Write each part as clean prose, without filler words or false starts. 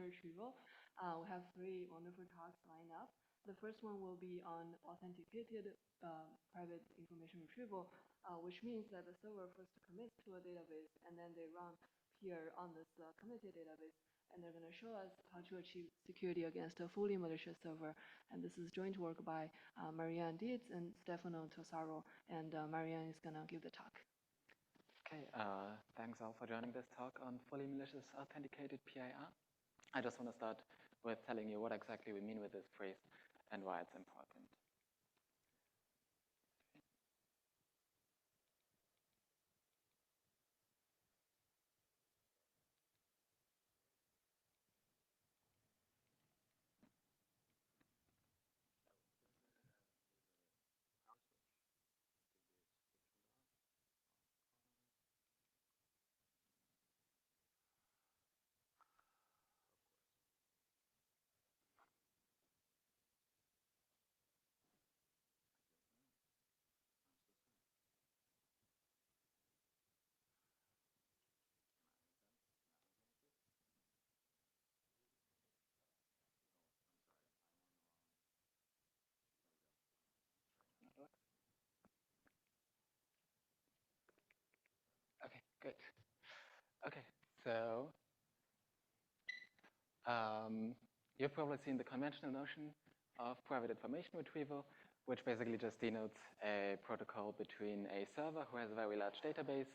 Retrieval. We have 3 wonderful talks lined up. The first one will be on authenticated private information retrieval, which means that the server first commits to a database and then they run PIR on this committed database. And they're going to show us how to achieve security against a fully malicious server. And this is joint work by Marianne Dietz and Stefano Tosaro. And Marianne is going to give the talk. Okay, thanks all for joining this talk on fully malicious authenticated PIR. I just want to start with telling you what exactly we mean with this phrase and why it's important. Okay, good. Okay, so you've probably seen the conventional notion of private information retrieval, which basically just denotes a protocol between a server who has a very large database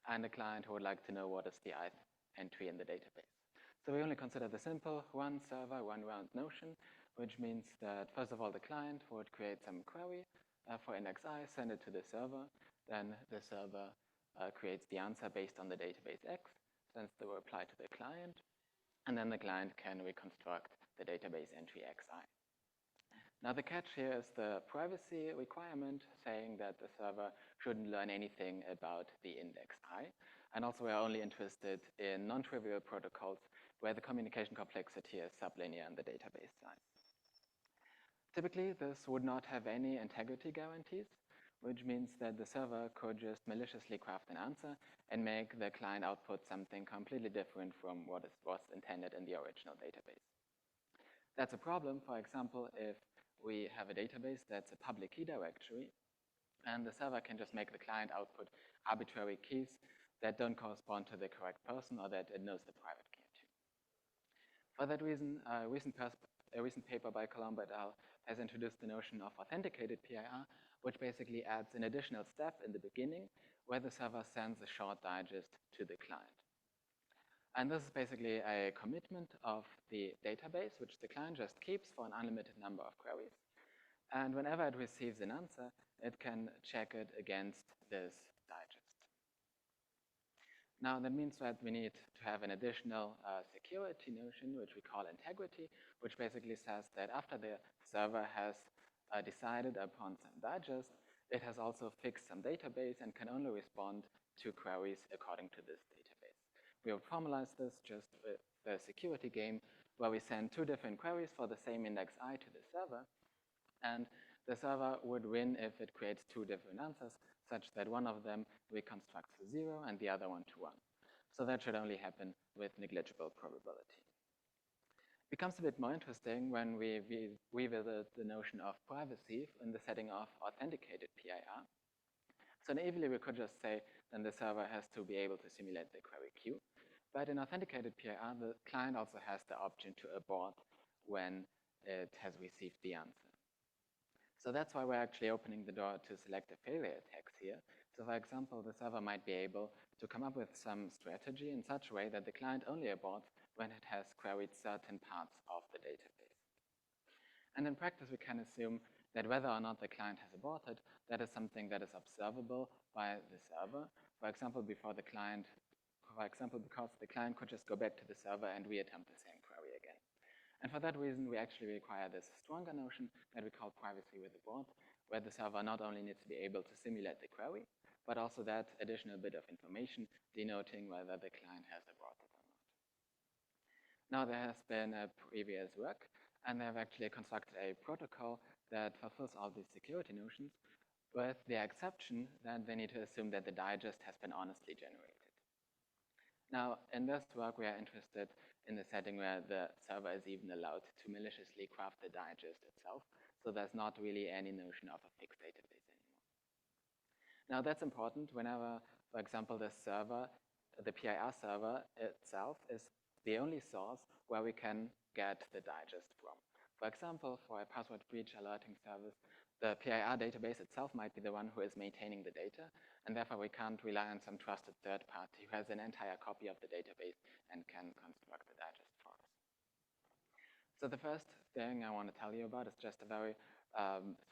and a client who would like to know what is the ith entry in the database. So we only consider the simple one server, one round notion, which means that first of all, the client would create some query for index I, send it to the server, then the server creates the answer based on the database X, sends the reply to the client, and then the client can reconstruct the database entry XI. Now the catch here is the privacy requirement saying that the server shouldn't learn anything about the index I. And also we're only interested in non-trivial protocols where the communication complexity is sublinear in the database size. Typically, this would not have any integrity guarantees, which means that the server could just maliciously craft an answer and make the client output something completely different from what was intended in the original database. That's a problem, for example, if we have a database that's a public key directory, and the server can just make the client output arbitrary keys that don't correspond to the correct person or that it knows the private key to. For that reason, a recent paper by Colombo et al. Has introduced the notion of authenticated PIR, which basically adds an additional step in the beginning where the server sends a short digest to the client. And this is basically a commitment of the database, which the client just keeps for an unlimited number of queries. And whenever it receives an answer, it can check it against this digest. Now, that means that we need to have an additional security notion, which we call integrity, which basically says that after the server has decided upon some digest, it has also fixed some database and can only respond to queries according to this database. We will formalize this just with the security game where we send 2 different queries for the same index I to the server, and the server would win if it creates 2 different answers, such that one of them reconstructs to 0 and the other one to 1. So that should only happen with negligible probability. It becomes a bit more interesting when we revisit the notion of privacy in the setting of authenticated PIR. So naively, we could just say then the server has to be able to simulate the query queue. But in authenticated PIR, the client also has the option to abort when it has received the answer. So that's why we're actually opening the door to select a failure attacks here. So for example, the server might be able to come up with some strategy in such a way that the client only aborts when it has queried certain parts of the database. And in practice, we can assume that whether or not the client has aborted, that is something that is observable by the server. For example, because the client could just go back to the server and reattempt the same query again. And for that reason, we actually require this stronger notion that we call privacy with abort, where the server not only needs to be able to simulate the query, but also that additional bit of information denoting whether the client has aborted or not. Now, there has been a previous work, and they have actually constructed a protocol that fulfills all these security notions, with the exception that they need to assume that the digest has been honestly generated. Now, in this work, we are interested in the setting where the server is even allowed to maliciously craft the digest itself. So there's not really any notion of a fixed database anymore. Now that's important whenever, for example, the PIR server itself is the only source where we can get the digest from. For example, for a password breach alerting service, the PIR database itself might be the one who is maintaining the data, and therefore we can't rely on some trusted third party who has an entire copy of the database and can construct the digest for us. So the first thing I want to tell you about is just a very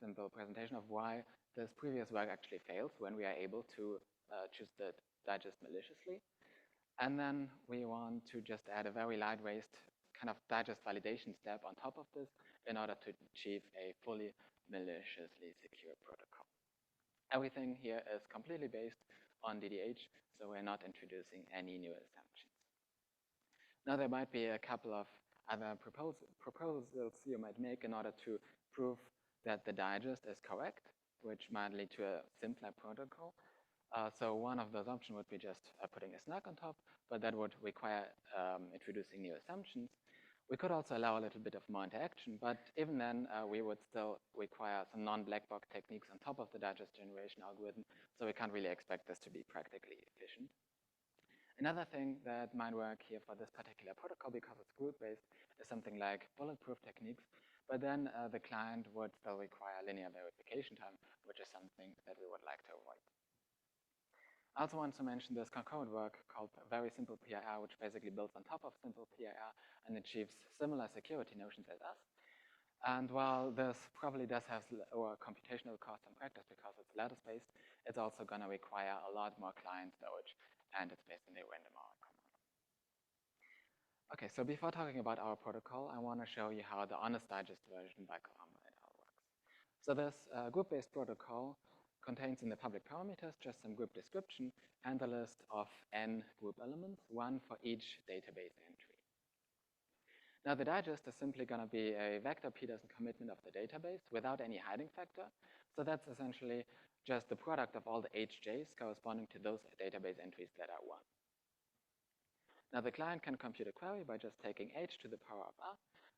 simple presentation of why this previous work actually fails when we are able to choose the digest maliciously. And then we want to just add a very lightweight kind of digest validation step on top of this in order to achieve a fully maliciously secure protocol. Everything here is completely based on DDH, so we're not introducing any new assumptions. Now, there might be a couple of other proposals you might make in order to prove that the digest is correct, which might lead to a simpler protocol. So one of those options would be just putting a snark on top, but that would require introducing new assumptions. We could also allow a little bit of more interaction, but even then, we would still require some non-black box techniques on top of the digest generation algorithm, so we can't really expect this to be practically efficient. Another thing that might work here for this particular protocol, because it's group-based, is something like bulletproof techniques, but then the client would still require linear verification time, which is something that we would like to avoid. I also want to mention this concurrent work called Very Simple PIR, which basically builds on top of Simple PIR and achieves similar security notions as us. And while this probably does have lower computational cost in practice because it's lattice-based, it's also going to require a lot more client storage, and it's based on the random hour command. Okay, so before talking about our protocol, I want to show you how the honest digest version by Peihan Miao works. So this group-based protocol contains in the public parameters just some group description and a list of n group elements, one for each database entry. Now the digest is simply going to be a vector Peterson commitment of the database without any hiding factor. So that's essentially just the product of all the hj's corresponding to those database entries that are 1. Now the client can compute a query by just taking h to the power of r.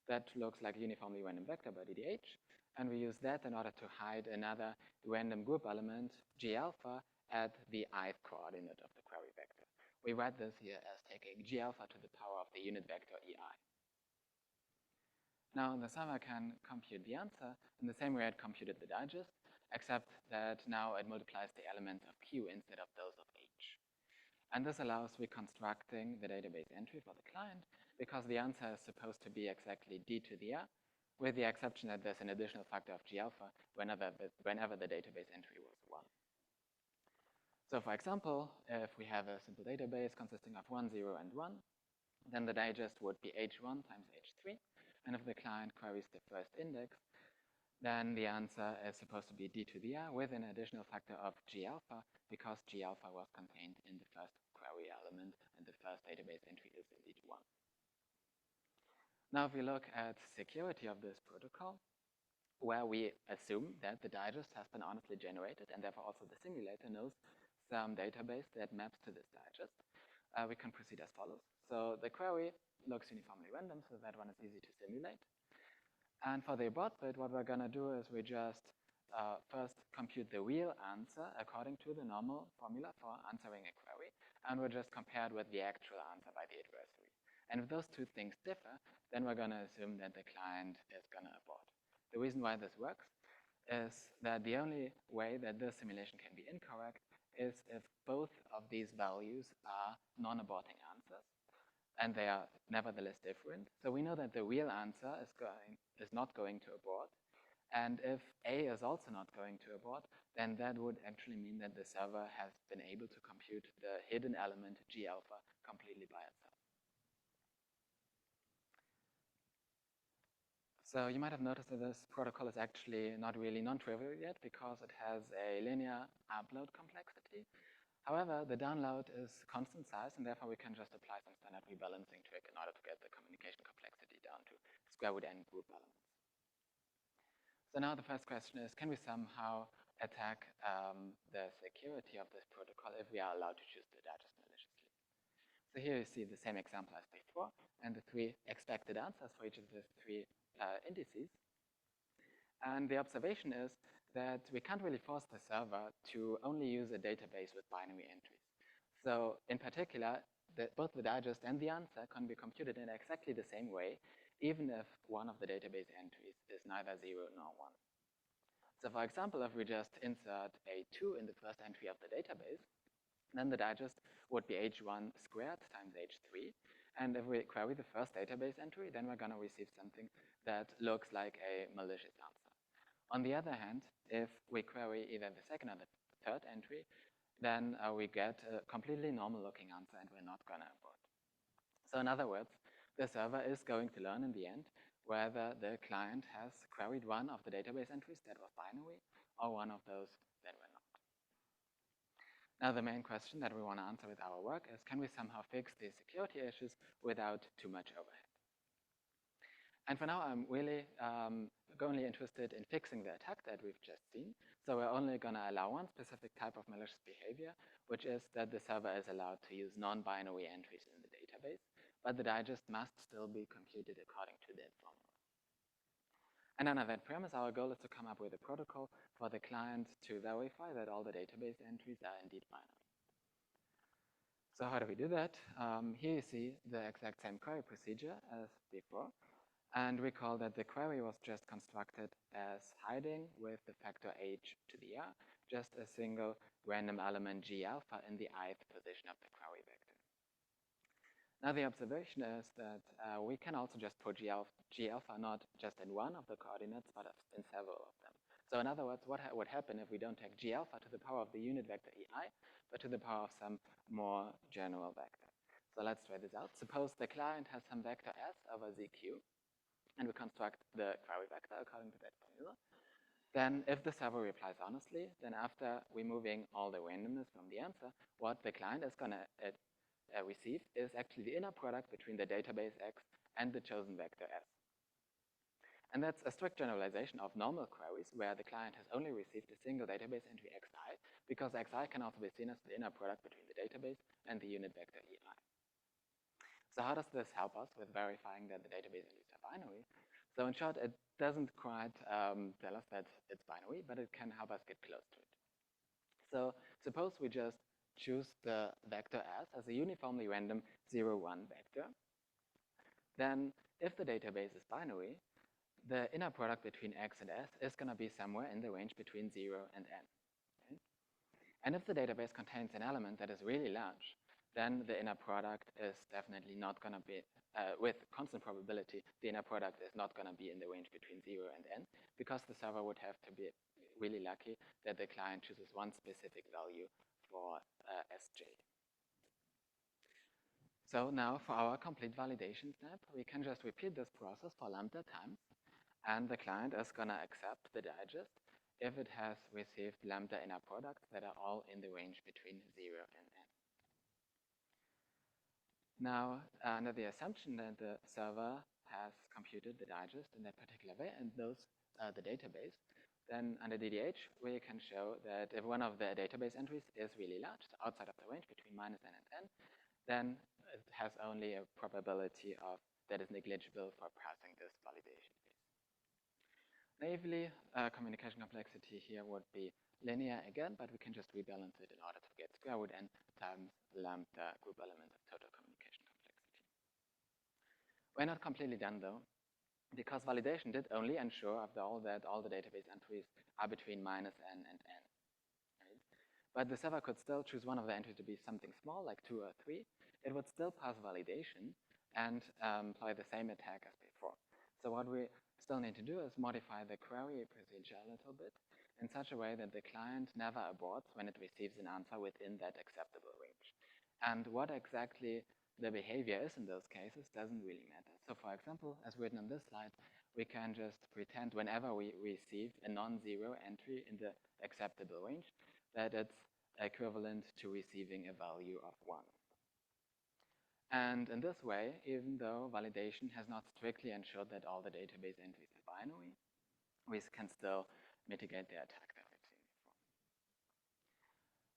That looks like a uniformly random vector by DDH. And we use that in order to hide another random group element, G alpha, at the ith coordinate of the query vector. We write this here as taking G alpha to the power of the unit vector EI. Now the server can compute the answer in the same way it computed the digest, except that now it multiplies the elements of Q instead of those of H. And this allows reconstructing the database entry for the client because the answer is supposed to be exactly D to the R, with the exception that there's an additional factor of G alpha whenever the database entry was 1. So for example, if we have a simple database consisting of 1, 0, and 1, then the digest would be H1 times H3. And if the client queries the first index, then the answer is supposed to be D to the R with an additional factor of G alpha because G alpha was contained in the first query element and the first database entry is indeed 1. Now, if we look at security of this protocol, where we assume that the digest has been honestly generated and therefore also the simulator knows some database that maps to this digest, we can proceed as follows. So the query looks uniformly random, so that one is easy to simulate. And for the abort bit, what we're going to do is we just first compute the real answer according to the normal formula for answering a query, and we'll just compare it with the actual answer by the adversary. And if those two things differ, then we're going to assume that the client is going to abort. The reason why this works is that the only way that this simulation can be incorrect is if both of these values are non-aborting answers, and they are nevertheless different. So we know that the real answer is not going to abort. And if A is also not going to abort, then that would actually mean that the server has been able to compute the hidden element G alpha completely by itself. So you might have noticed that this protocol is actually not really non-trivial yet because it has a linear upload complexity. However, the download is constant size, and therefore we can just apply some standard rebalancing trick in order to get the communication complexity down to square root n group elements. So now the first question is, can we somehow attack the security of this protocol if we are allowed to choose the digest maliciously? So here you see the same example as before, and the 3 expected answers for each of the 3 indices. And the observation is that we can't really force the server to only use a database with binary entries. So in particular, both the digest and the answer can be computed in exactly the same way, even if one of the database entries is neither 0 nor 1. So for example, if we just insert a 2 in the first entry of the database, then the digest would be h1 squared times h3. And if we query the first database entry, then we're going to receive something that looks like a malicious answer. On the other hand, if we query either the second or the third entry, then we get a completely normal looking answer and we're not going to abort. So in other words, the server is going to learn in the end whether the client has queried one of the database entries that was binary or one of those that were not. Now the main question that we want to answer with our work is, can we somehow fix these security issues without too much overhead? And for now, I'm really only interested in fixing the attack that we've just seen. So we're only going to allow one specific type of malicious behavior, which is that the server is allowed to use non-binary entries in the database, but the digest must still be computed according to that formula. And under that premise, our goal is to come up with a protocol for the client to verify that all the database entries are indeed binary. So how do we do that? Here you see the exact same query procedure as before. And recall that the query was just constructed as hiding with the factor h to the r, just a single random element g alpha in the ith position of the query vector. Now the observation is that we can also just put g alpha not just in one of the coordinates, but in several of them. So in other words, what would happen if we don't take g alpha to the power of the unit vector ei, but to the power of some more general vector? So let's try this out. Suppose the client has some vector s over zq, and we construct the query vector according to that formula. Then if the server replies honestly, then after removing all the randomness from the answer, what the client is going to receive is actually the inner product between the database x and the chosen vector s. And that's a strict generalization of normal queries where the client has only received a single database entry xi, because xi can also be seen as the inner product between the database and the unit vector ei. So how does this help us with verifying that the database entries are binary? So in short, it doesn't quite tell us that it's binary, but it can help us get close to it. So suppose we just choose the vector s as a uniformly random 0, 1 vector. Then if the database is binary, the inner product between x and s is going to be somewhere in the range between 0 and n. Okay? And if the database contains an element that is really large, then the inner product is definitely not going to be, with constant probability, the inner product is not going to be in the range between 0 and n, because the server would have to be really lucky that the client chooses one specific value for sj. So now for our complete validation step, we can just repeat this process for lambda times, and the client is going to accept the digest if it has received lambda inner products that are all in the range between 0 and n. Now, under the assumption that the server has computed the digest in that particular way, and those are the database, then under DDH, we can show that if one of the database entries is really large, so outside of the range between -n and n, then it has only a probability of that is negligible for passing this validation phase. Naively, communication complexity here would be linear again, but we can just rebalance it in order to get square root n times lambda group element of total communication complexity. We're not completely done though, because validation did only ensure, after all, that all the database entries are between -n and n. Right? But the server could still choose one of the entries to be something small, like 2 or 3. It would still pass validation and employ the same attack as before. So what we still need to do is modify the query procedure a little bit in such a way that the client never aborts when it receives an answer within that acceptable range. And what exactly the behavior is in those cases doesn't really matter. So for example, as written on this slide, we can just pretend whenever we receive a non-zero entry in the acceptable range, that it's equivalent to receiving a value of 1. And in this way, even though validation has not strictly ensured that all the database entries are binary, we can still mitigate the attack that we've seen before.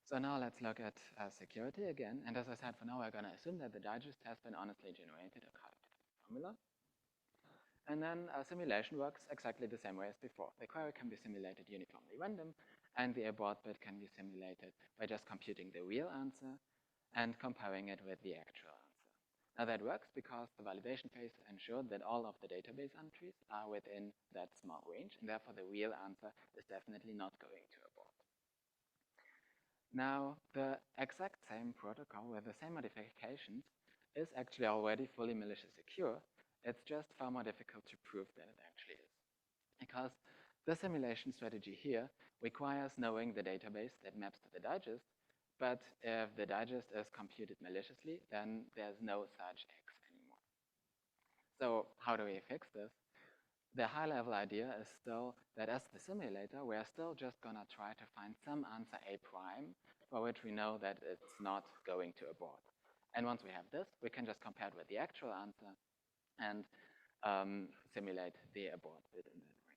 So now let's look at security again. And as I said, for now, we're going to assume that the digest has been honestly generated according to the formula. And then simulation works exactly the same way as before. The query can be simulated uniformly random, and the abort bit can be simulated by just computing the real answer and comparing it with the actual answer. Now that works because the validation phase ensured that all of the database entries are within that small range, and therefore the real answer is definitely not going to abort. Now, the exact same protocol with the same modifications is actually already fully malicious secure. It's just far more difficult to prove than it actually is. Because the simulation strategy here requires knowing the database that maps to the digest, but if the digest is computed maliciously, then there's no such X anymore. So how do we fix this? The high-level idea is still that as the simulator, we are still just going to try to find some answer A prime for which we know that it's not going to abort. And once we have this, we can just compare it with the actual answer and simulate the abort bit in that way.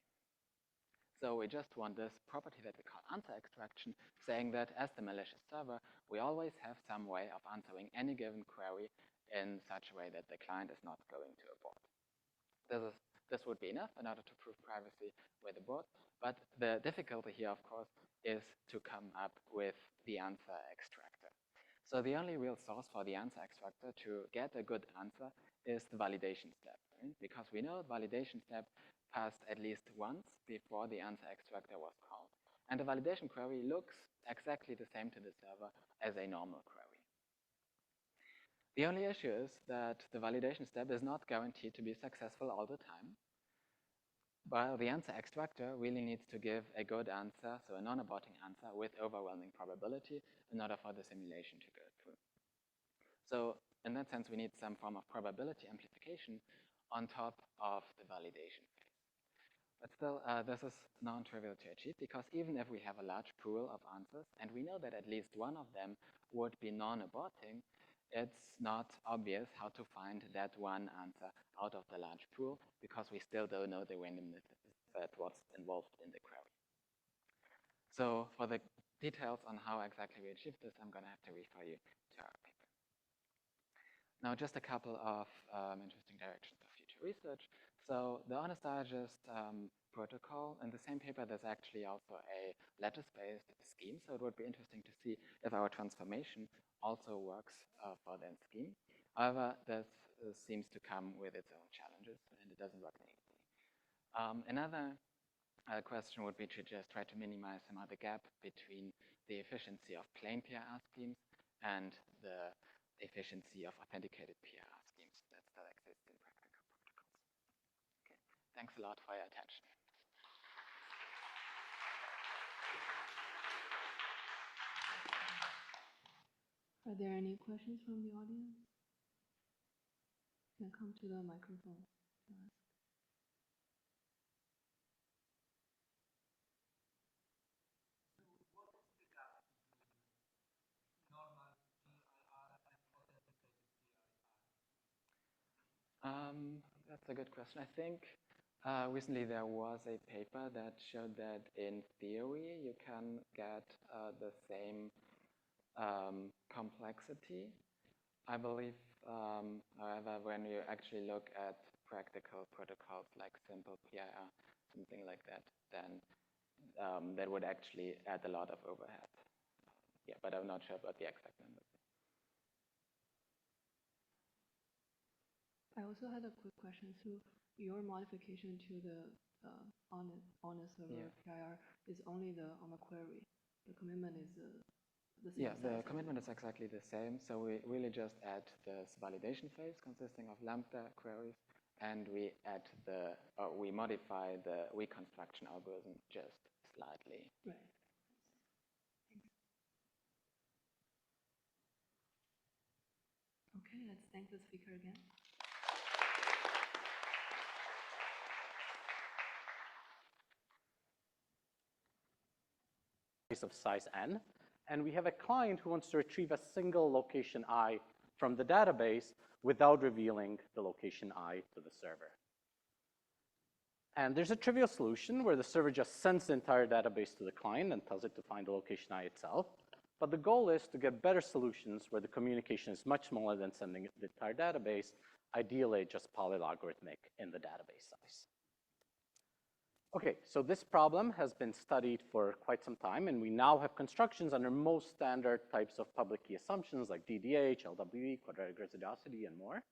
So we just want this property that we call answer extraction, saying that as the malicious server, we always have some way of answering any given query in such a way that the client is not going to abort. This would be enough in order to prove privacy with abort, but the difficulty here, of course, is to come up with the answer extractor. So the only real source for the answer extractor to get a good answer is the validation step, right? Because we know the validation step passed at least once before the answer extractor was called. And the validation query looks exactly the same to the server as a normal query. The only issue is that the validation step is not guaranteed to be successful all the time, while the answer extractor really needs to give a good answer, so a non-aborting answer with overwhelming probability in order for the simulation to go through. So in that sense, we need some form of probability amplification on top of the validation phase. But still, this is non-trivial to achieve because even if we have a large pool of answers, and we know that at least one of them would be non-aborting, it's not obvious how to find that one answer out of the large pool because we still don't know the randomness that was involved in the query. So for the details on how exactly we achieve this, I'm going to have to refer you to our paper. Now, just a couple of interesting directions for future research. So the honest digest protocol, in the same paper, there's actually also a lattice-based scheme. So it would be interesting to see if our transformation also works for that scheme. However, this seems to come with its own challenges, and it doesn't work neatly. Another question would be to just try to minimize somehow the gap between the efficiency of plain PIR schemes and the efficiency of authenticated PIR schemes that still exist in practical protocols. Okay, thanks a lot for your attention. Are there any questions from the audience? You can come to the microphone to ask. That's a good question. I think recently there was a paper that showed that in theory you can get the same complexity. I believe, however, when you actually look at practical protocols like simple PIR, something like that, then that would actually add a lot of overhead. Yeah, but I'm not sure about the exact numbers. I also had a quick question. So your modification to the on a server PIR is only on the query. The commitment is the same. Yeah, the commitment is exactly the same. So we really just add this validation phase consisting of lambda queries, and we add we modify the reconstruction algorithm just slightly. Right. Okay, let's thank the speaker again. Of size n, and we have a client who wants to retrieve a single location I from the database without revealing the location I to the server. And there's a trivial solution where the server just sends the entire database to the client and tells it to find the location I itself. But the goal is to get better solutions where the communication is much smaller than sending the entire database, ideally just polylogarithmic in the database size. Okay, so this problem has been studied for quite some time, and we now have constructions under most standard types of public key assumptions like DDH, LWE, quadratic residuosity, and more.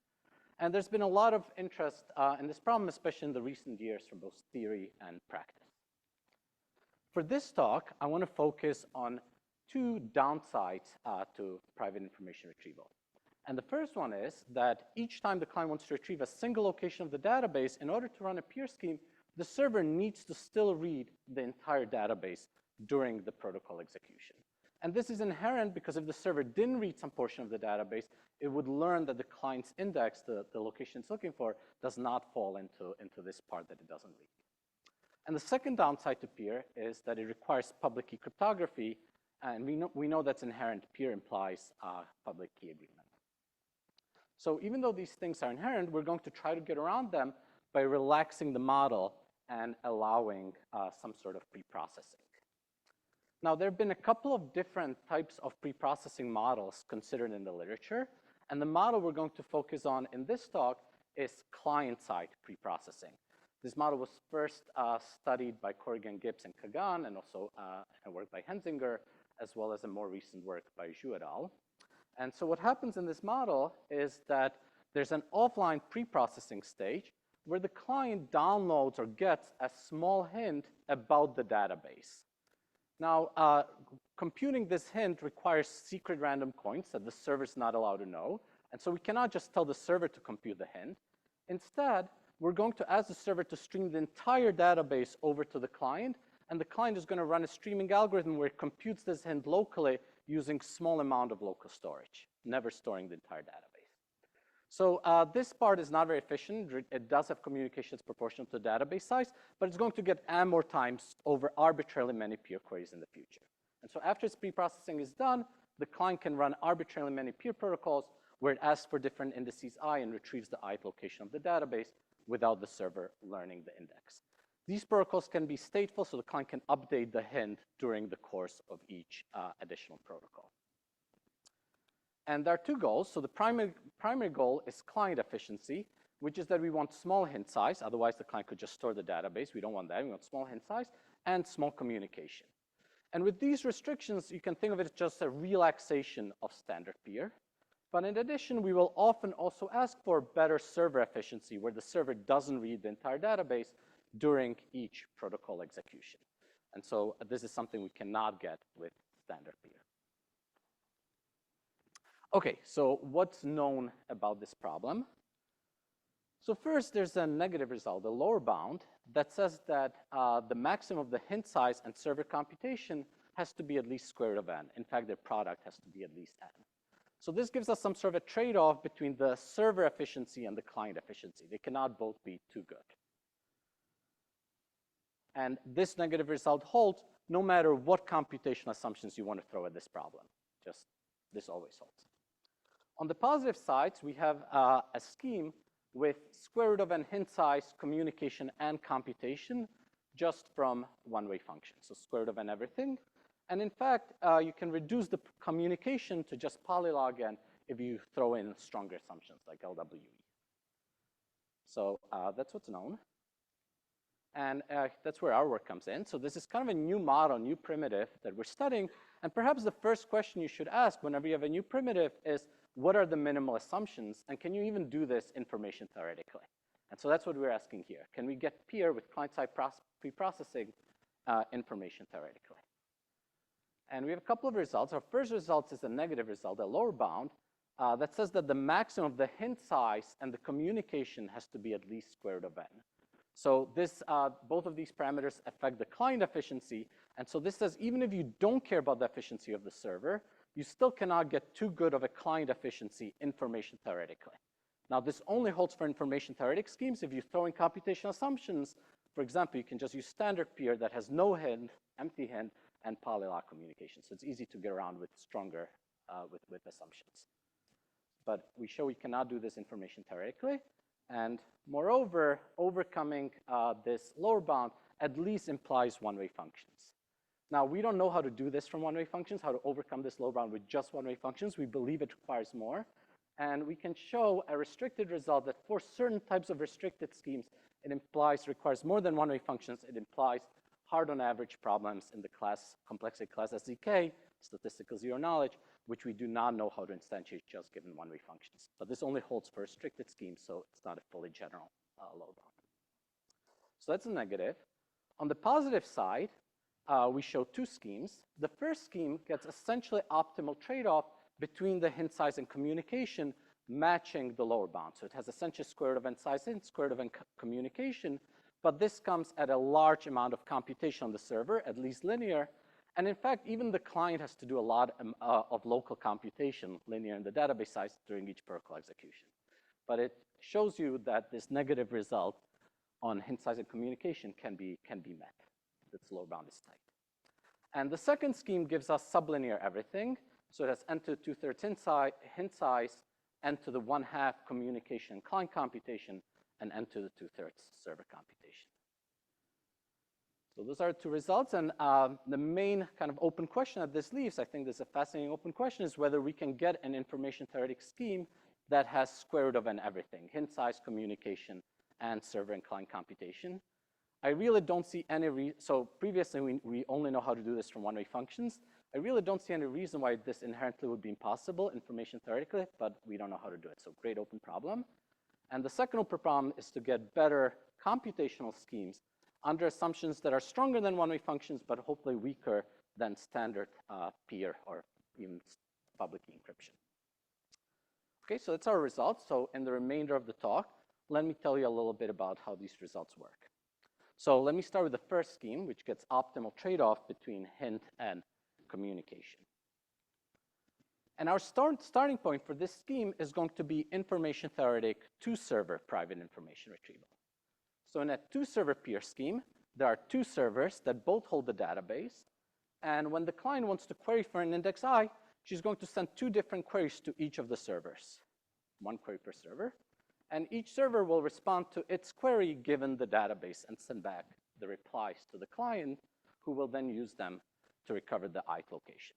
And there's been a lot of interest in this problem, especially in the recent years from both theory and practice. For this talk, I want to focus on two downsides to private information retrieval. And the first one is that each time the client wants to retrieve a single location of the database, in order to run a PIR scheme, the server needs to still read the entire database during the protocol execution. And this is inherent because if the server didn't read some portion of the database, it would learn that the client's index, the location it's looking for, does not fall into this part that it doesn't read. And the second downside to PIR is that it requires public key cryptography, and we know that's inherent. PIR implies public key agreement. So even though these things are inherent, we're going to try to get around them by relaxing the model and allowing some sort of preprocessing. Now, there have been a couple of different types of preprocessing models considered in the literature, and the model we're going to focus on in this talk is client-side preprocessing. This model was first studied by Corrigan, Gibbs, and Kagan, and also a work by Hensinger, as well as a more recent work by Zhu et al. And so what happens in this model is that there's an offline preprocessing stage where the client downloads or gets a small hint about the database. Now, computing this hint requires secret random coins that the server's not allowed to know. And so we cannot just tell the server to compute the hint. Instead, we're going to ask the server to stream the entire database over to the client. And the client is going to run a streaming algorithm where it computes this hint locally using small amount of local storage, never storing the entire database. So this part is not very efficient. It does have communications proportional to the database size, but it's going to get n more times over arbitrarily many PIR queries in the future. And so after its preprocessing is done, the client can run arbitrarily many PIR protocols where it asks for different indices I and retrieves the ith location of the database without the server learning the index. These protocols can be stateful, so the client can update the hint during the course of each additional protocol. And there are two goals. So the primary goal is client efficiency, which is that we want small hint size. Otherwise, the client could just store the database. We don't want that. We want small hint size and small communication. And with these restrictions, you can think of it as just a relaxation of standard PIR. But in addition, we will often also ask for better server efficiency, where the server doesn't read the entire database during each protocol execution. And so this is something we cannot get with standard PIR. Okay, so what's known about this problem? So first, there's a negative result, a lower bound, that says that the maximum of the hint size and server computation has to be at least square root of n. In fact, their product has to be at least n. So this gives us some sort of a trade-off between the server efficiency and the client efficiency. They cannot both be too good. And this negative result holds no matter what computational assumptions you want to throw at this problem. Just this always holds. On the positive sides, we have a scheme with square root of n hint size, communication, and computation just from one-way functions. So square root of n everything. And in fact, you can reduce the communication to just polylog n if you throw in stronger assumptions like LWE. So that's what's known. And that's where our work comes in. So this is kind of a new model, new primitive that we're studying. And perhaps the first question you should ask whenever you have a new primitive is, what are the minimal assumptions? And can you even do this information theoretically? And so that's what we're asking here. Can we get PIR with client-side preprocessing information theoretically? And we have a couple of results. Our first result is a negative result, a lower bound, that says that the maximum of the hint size and the communication has to be at least square root of n. So this, both of these parameters affect the client efficiency. And so this says even if you don't care about the efficiency of the server, you still cannot get too good of a client efficiency information theoretically. Now, this only holds for information theoretic schemes. If you throw in computational assumptions, for example, you can just use standard PIR that has no hint, empty hint, and polylog communication. So it's easy to get around with stronger, with assumptions. But we show we cannot do this information theoretically. And moreover, overcoming this lower bound at least implies one-way functions. Now, we don't know how to do this from one-way functions, how to overcome this low bound with just one-way functions. We believe it requires more. And we can show a restricted result that for certain types of restricted schemes, it requires more than one-way functions. It implies hard on average problems in the class, complexity class SDK, statistical zero knowledge, which we do not know how to instantiate just given one-way functions. But this only holds for restricted schemes, so it's not a fully general low bound. So that's a negative. On the positive side, we show two schemes. The first scheme gets essentially optimal trade-off between the hint size and communication matching the lower bound. So it has essentially square root of n size hint, square root of n communication, but this comes at a large amount of computation on the server, at least linear. And in fact, even the client has to do a lot of local computation, linear in the database size during each protocol execution. But it shows you that this negative result on hint size and communication can be met. Its lower bound is tight. And the second scheme gives us sublinear everything. So it has n to the 2/3 hint size, n to the 1/2 communication client computation, and n to the 2/3 server computation. So those are two results. And the main kind of open question that this leaves, I think this is a fascinating open question, is whether we can get an information theoretic scheme that has square root of n everything, hint size, communication, and server and client computation. I really don't see any so previously we only know how to do this from one-way functions. I really don't see any reason why this inherently would be impossible information theoretically, but we don't know how to do it. So great open problem. And the second open problem is to get better computational schemes under assumptions that are stronger than one-way functions, but hopefully weaker than standard PIR or even public key encryption. Okay, so that's our results. So in the remainder of the talk, let me tell you a little bit about how these results work. So let me start with the first scheme, which gets optimal trade-off between hint and communication. And our starting point for this scheme is going to be information theoretic two-server private information retrieval. So in a two-server PIR scheme, there are two servers that both hold the database. And when the client wants to query for an index I, she's going to send two different queries to each of the servers, one query per server. And each server will respond to its query given the database and send back the replies to the client, who will then use them to recover the ith location.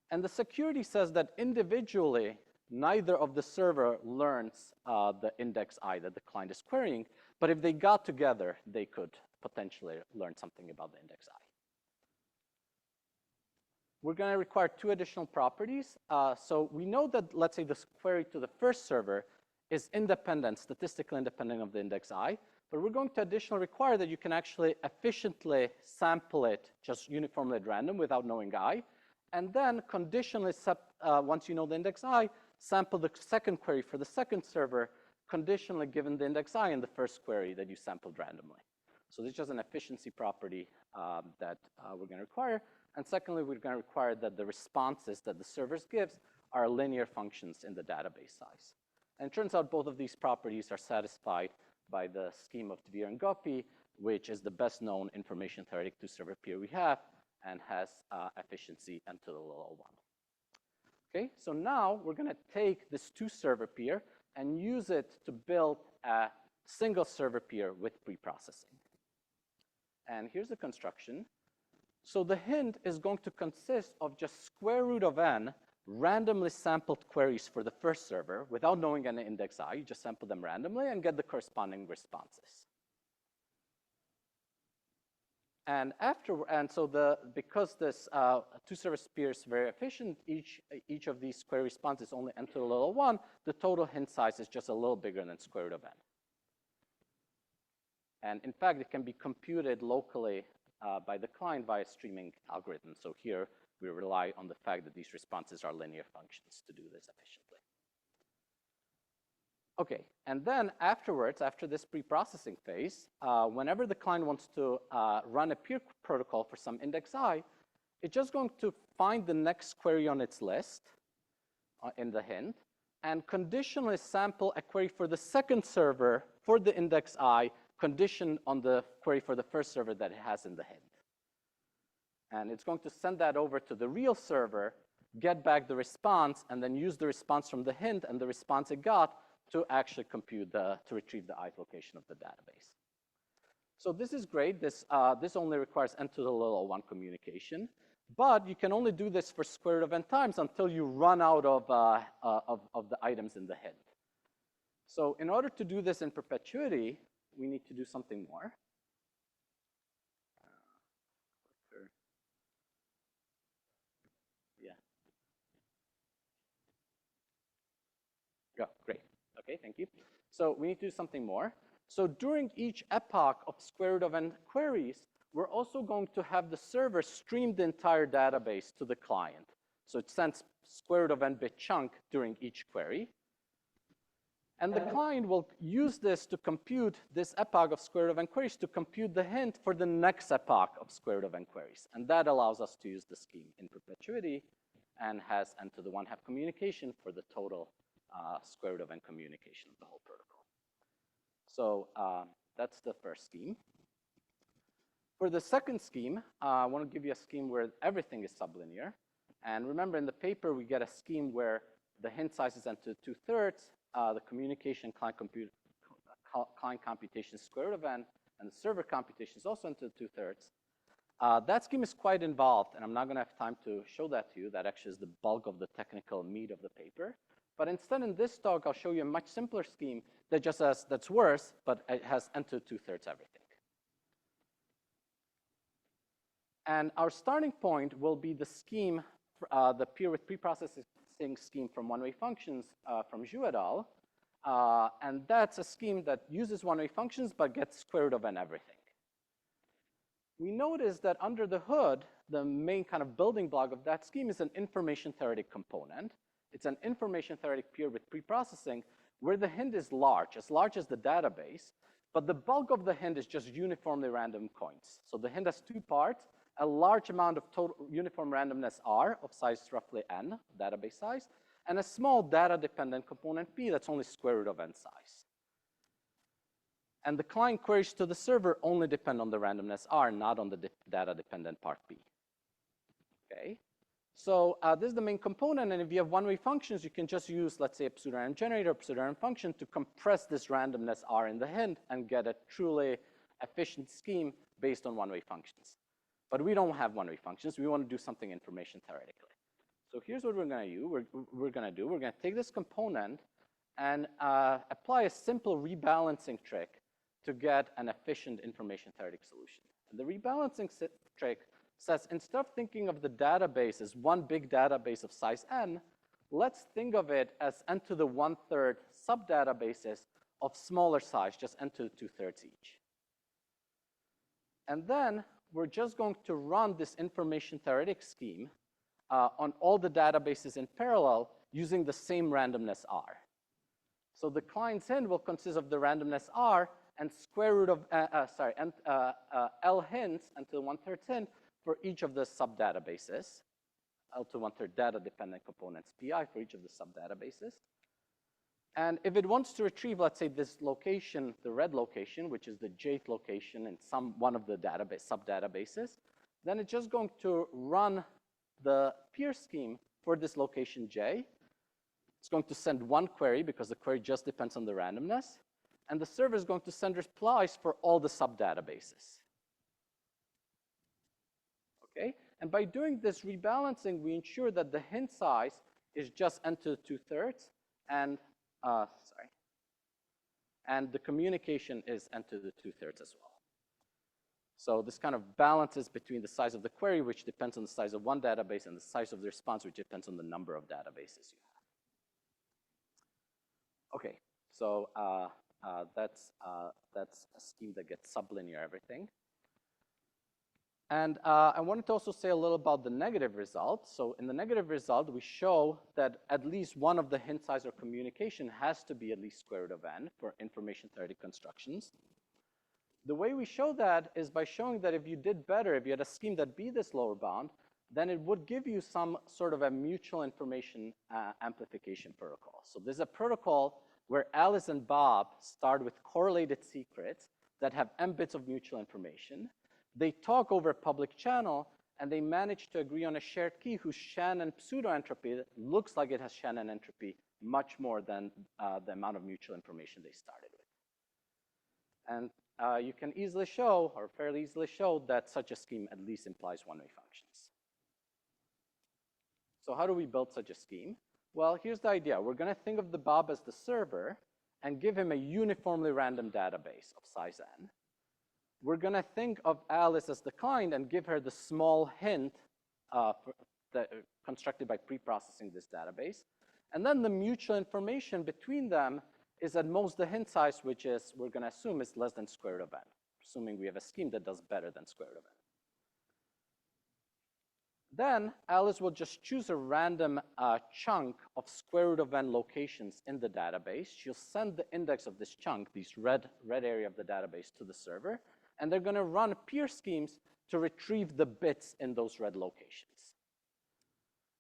And the security says that individually, neither of the server learns the index I that the client is querying, but if they got together, they could potentially learn something about the index I. We're going to require two additional properties. So we know that, let's say, this query to the first server is independent, statistically independent of the index I, but we're going to additionally require that you can actually efficiently sample it just uniformly at random without knowing I, and then conditionally, once you know the index I, sample the second query for the second server, conditionally given the index I in the first query that you sampled randomly. So this is just an efficiency property that we're going to require. And secondly, we're going to require that the responses that the servers gives are linear functions in the database size. And it turns out both of these properties are satisfied by the scheme of Dvir and Gopi, which is the best known information theoretic two-server PIR we have and has efficiency n to the low 1. Okay, so now we're going to take this two-server PIR and use it to build a single server PIR with preprocessing. And here's the construction. So the hint is going to consist of just square root of n randomly sampled queries for the first server without knowing any index I. You just sample them randomly and get the corresponding responses. And because this two-server PIR is very efficient, each of these query responses is only n to the low 1. The total hint size is just a little bigger than square root of n. And in fact, it can be computed locally by the client via streaming algorithm. So here we rely on the fact that these responses are linear functions to do this efficiently. Okay, and then afterwards, after this preprocessing phase, whenever the client wants to run a PIR protocol for some index I, it's just going to find the next query on its list in the hint and conditionally sample a query for the second server for the index I conditioned on the query for the first server that it has in the hint. And it's going to send that over to the real server, get back the response, and then use the response from the hint and the response it got to actually compute to retrieve the ith location of the database. So this is great. This only requires n to the little 1 communication. But you can only do this for square root of n times until you run out of the items in the hint. So in order to do this in perpetuity, we need to do something more. Yeah. Yeah, great. Okay, thank you. So we need to do something more. So during each epoch of square root of n queries, we're also going to have the server stream the entire database to the client. So it sends square root of n bit chunk during each query. And the client will use this to compute this epoch of square root of n queries to compute the hint for the next epoch of square root of n queries. And that allows us to use the scheme in perpetuity and has n to the 1/2 communication for the total square root of n communication of the whole protocol. So that's the first scheme. For the second scheme, I want to give you a scheme where everything is sublinear. And remember, in the paper, we get a scheme where the hint size is n to 2/3, the communication client computation is square root of n, and the server computation is also n to 2/3. That scheme is quite involved, and I'm not going to have time to show that to you. That actually is the bulk of the technical meat of the paper. But instead, in this talk, I'll show you a much simpler scheme that just has, that's worse, but it has n to 2/3 everything. And our starting point will be the scheme, the PIR with preprocessing scheme from one-way functions from Zhu et al. And that's a scheme that uses one-way functions but gets square root of n everything. We notice that under the hood, the main kind of building block of that scheme is an information theoretic component. It's an information theoretic PIR with preprocessing where the hint is large as the database, but the bulk of the hint is just uniformly random coins. So the hint has 2 parts. A large amount of total uniform randomness R of size roughly n, database size, and a small data-dependent component P that's only square root of n size. And the client queries to the server only depend on the randomness R, not on the data-dependent part P. Okay? So this is the main component, and if you have one-way functions, you can just use, let's say, a pseudorandom generator or pseudorandom function to compress this randomness R in the hint and get a truly efficient scheme based on one-way functions. But we don't have one-way functions. We want to do something information theoretically. So here's what we're going to do. We're going to take this component and apply a simple rebalancing trick to get an efficient information theoretic solution. And the rebalancing trick says, instead of thinking of the database as one big database of size n, let's think of it as n to the 1/3 sub-databases of smaller size, just n to the 2/3 each. And then we're just going to run this information theoretic scheme on all the databases in parallel using the same randomness R. So the client's hint will consist of the randomness R and square root of, L hints n to the 1/3 hint for each of the sub-databases, L to 1/3 data-dependent components PI for each of the sub-databases. And if it wants to retrieve, let's say, this location, the red location, which is the jth location in one of the sub-databases, then it's just going to run the PIR scheme for this location j. It's going to send one query because the query just depends on the randomness. And the server is going to send replies for all the sub-databases. Okay? And by doing this rebalancing, we ensure that the hint size is just n to the 2/3 and and the communication is n to the 2/3 as well. So this kind of balances between the size of the query, which depends on the size of one database, and the size of the response, which depends on the number of databases you have. Okay, so that's a scheme that gets sublinear everything. And I wanted to also say a little about the negative result. So in the negative result, we show that at least one of the hint size or communication has to be at least square root of n for information theoretic constructions. The way we show that is by showing that if you did better, if you had a scheme that beat this lower bound, then it would give you some sort of a mutual information amplification protocol. So there's a protocol where Alice and Bob start with correlated secrets that have m bits of mutual information. They talk over a public channel, and they manage to agree on a shared key whose Shannon pseudo-entropy looks like it has Shannon entropy much more than the amount of mutual information they started with. And you can easily show, or fairly easily show, that such a scheme at least implies one-way functions. So how do we build such a scheme? Well, here's the idea. We're going to think of the Bob as the server and give him a uniformly random database of size n. We're going to think of Alice as the client and give her the small hint constructed by preprocessing this database. And then the mutual information between them is at most the hint size, which is, we're going to assume, is less than square root of n, assuming we have a scheme that does better than square root of n. Then Alice will just choose a random chunk of square root of n locations in the database. She'll send the index of this chunk, this red area of the database, to the server. And they're going to run PIR schemes to retrieve the bits in those red locations.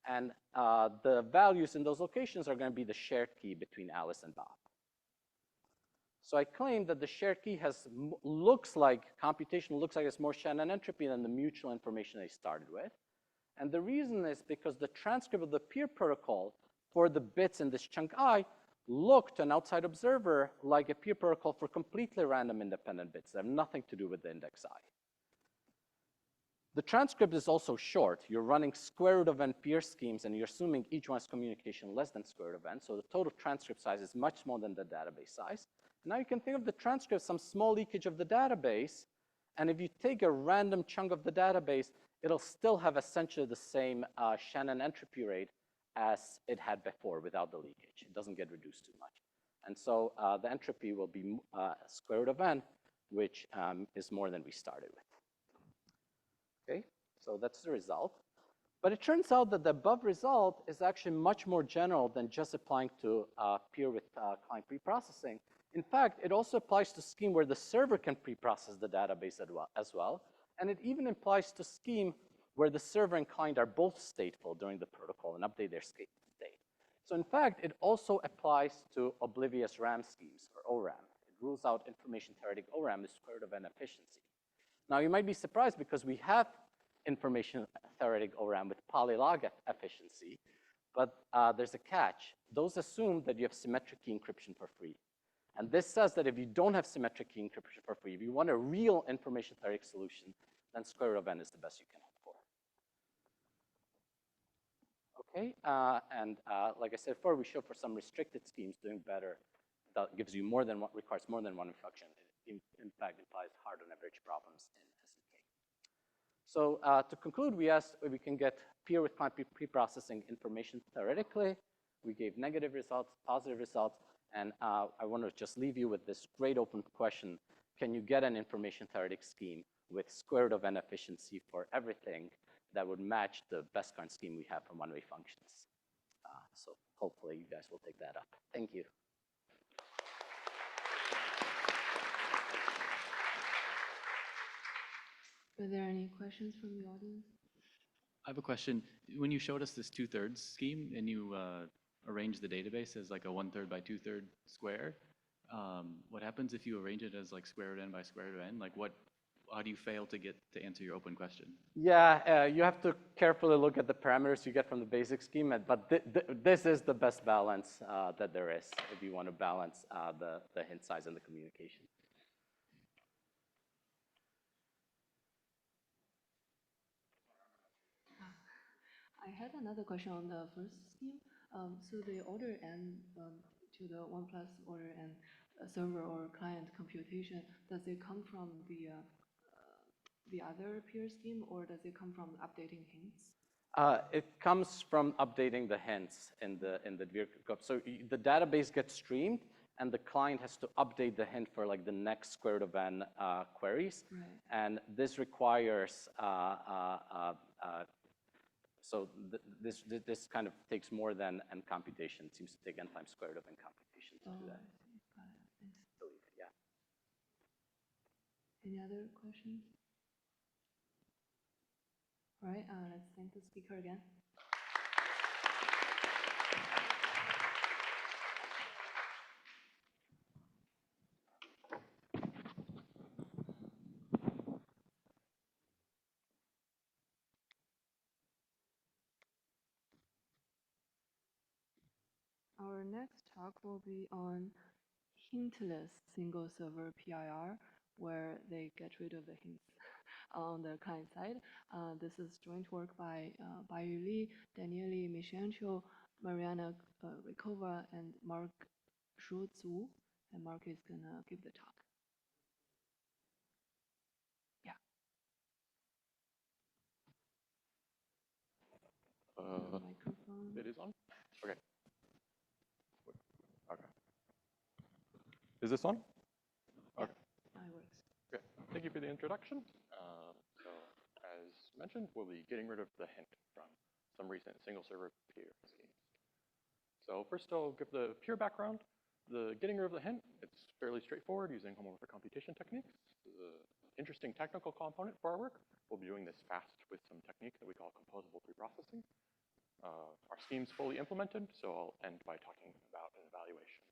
And the values in those locations are going to be the shared key between Alice and Bob. So I claim that the shared key looks like it's more Shannon entropy than the mutual information they started with. And the reason is because the transcript of the PIR protocol for the bits in this chunk I looked to an outside observer like a PIR protocol for completely random independent bits that have nothing to do with the index I. The transcript is also short. You're running square root of n PIR schemes, and you're assuming each one has communication less than square root of n. So the total transcript size is much more than the database size. Now you can think of the transcript as some small leakage of the database. And if you take a random chunk of the database, it'll still have essentially the same Shannon entropy rate as it had before without the leakage. It doesn't get reduced too much. And so the entropy will be square root of n, which is more than we started with. Okay, so that's the result. But it turns out that the above result is actually much more general than just applying to PIR with client preprocessing. In fact, it also applies to scheme where the server can preprocess the database as well. And it even applies to scheme where the server and client are both stateful during the protocol and update their state. So in fact, it also applies to oblivious RAM schemes, or ORAM. It rules out information theoretic ORAM is square root of n efficiency. Now, you might be surprised because we have information theoretic ORAM with polylog efficiency, but there's a catch. Those assume that you have symmetric key encryption for free. And this says that if you don't have symmetric key encryption for free, if you want a real information theoretic solution, then square root of n is the best you can hope for. Okay, and like I said before, we show for some restricted schemes doing better. That gives you more than what requires more than one function. It in fact implies hard on average problems in SNK. So to conclude, we asked if we can get PIR with client preprocessing information theoretically. We gave negative results, positive results. And I want to just leave you with this great open question. Can you get an information theoretic scheme with square root of n efficiency for everything that would match the best current scheme we have for one-way functions? So hopefully you guys will take that up. Thank you. Are there any questions from the audience? I have a question. When you showed us this 2/3 scheme and you arrange the database as like a 1/3 by 2/3 square, what happens if you arrange it as like square root n by square root n? Like how do you fail to answer your open question? Yeah, you have to carefully look at the parameters you get from the basic scheme, but this is the best balance that there is if you want to balance the hint size and the communication. I had another question on the first scheme. So the order n to the 1 plus order n server or client computation, does it come from the other PIR scheme, or does it come from updating hints? It comes from updating the hints in the DVIR. So the database gets streamed, and the client has to update the hint for like the next square root of n queries. Right. And this requires so this kind of takes more than n computation. It seems to take n times square root of n computation to do that. Got it. Thanks. Yeah. Any other questions? All right, let's thank the speaker again. Our next talk will be on hintless single server PIR, where they get rid of the hints on the client side. This is joint work by Baiyu Li, Daniele Michiancho, Mariana Rikova, and Mark Shuzu. And Mark is gonna give the talk. Yeah. Microphone. It is on? Okay. Okay. Is this on? Okay. Now it works. Okay. Thank you for the introduction. So, as mentioned, we'll be getting rid of the hint from some recent single server PIR schemes. So first I'll give the PIR background. The getting rid of the hint, it's fairly straightforward using homomorphic computation techniques. The interesting technical component for our work, we'll be doing this fast with some technique that we call composable preprocessing. Our scheme's fully implemented, so I'll end by talking about an evaluation.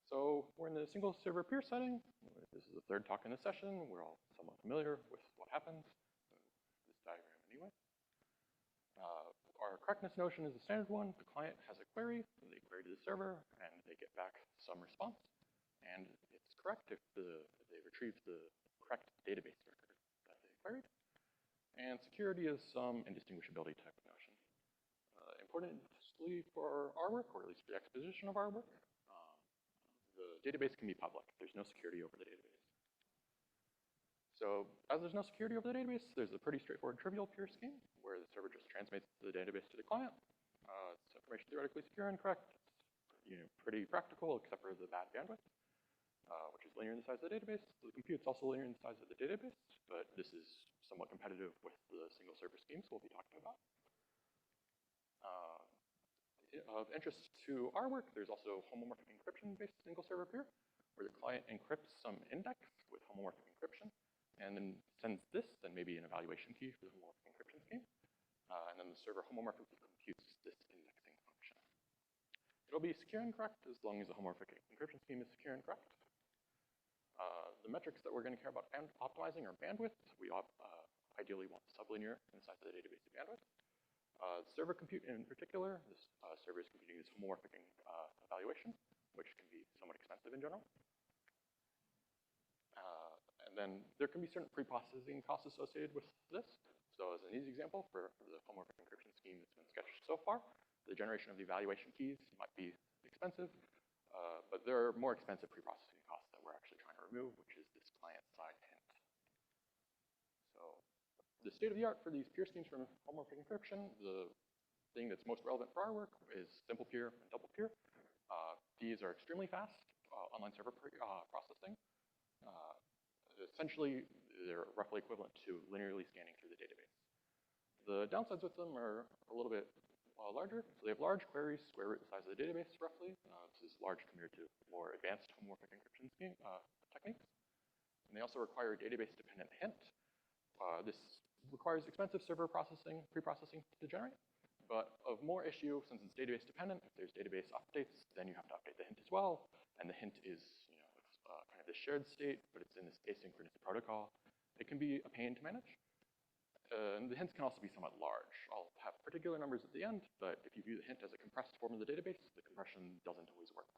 So we're in the single server PIR setting. This is the third talk in the session. We're all somewhat familiar with what happens. This diagram anyway. Our correctness notion is the standard one. The client has a query, they query to the server, and they get back some response. And it's correct if they retrieve the correct database record that they queried. And security is some indistinguishability type of notion. Importantly for our work, or at least for the exposition of our work, the database can be public. There's no security over the database. So as there's no security over the database, there's a pretty straightforward trivial PIR scheme where the server just transmits the database to the client. It's information theoretically secure and correct. It's pretty practical except for the bad bandwidth, which is linear in the size of the database. The compute's also linear in the size of the database, but this is somewhat competitive with the single server schemes we'll be talking about. Of interest to our work, there's also homomorphic encryption-based single server PIR, where the client encrypts some index with homomorphic encryption, and then sends this, and maybe an evaluation key for the homomorphic encryption scheme. And then the server homomorphically computes this indexing function. It'll be secure and correct as long as the homomorphic encryption scheme is secure and correct. The metrics that we're going to care about optimizing are bandwidth. We ideally want sublinear in the size of the database bandwidth. Server compute in particular, this server is computing this homomorphic evaluation, which can be somewhat expensive in general. And then there can be certain pre-processing costs associated with this. So as an easy example for the homomorphic encryption scheme that's been sketched so far, the generation of the evaluation keys might be expensive, but there are more expensive pre-processing costs that we're actually trying to remove, which is this client-side hint. So the state of the art for these PIR schemes from homomorphic encryption, the thing that's most relevant for our work is simple PIR and double PIR. These are extremely fast online server processing. Essentially, they're roughly equivalent to linearly scanning through the database. The downsides with them are a little bit larger. So they have large queries, square root the size of the database roughly. This is large compared to more advanced homomorphic encryption scheme techniques. And they also require database-dependent hint. This requires expensive server processing, pre-processing to generate. But of more issue, since it's database-dependent, if there's database updates, then you have to update the hint as well. And the hint is, it's kind of the shared state, but it's in this asynchronous protocol. It can be a pain to manage. And the hints can also be somewhat large. I'll have particular numbers at the end, but if you view the hint as a compressed form of the database, the compression doesn't always work.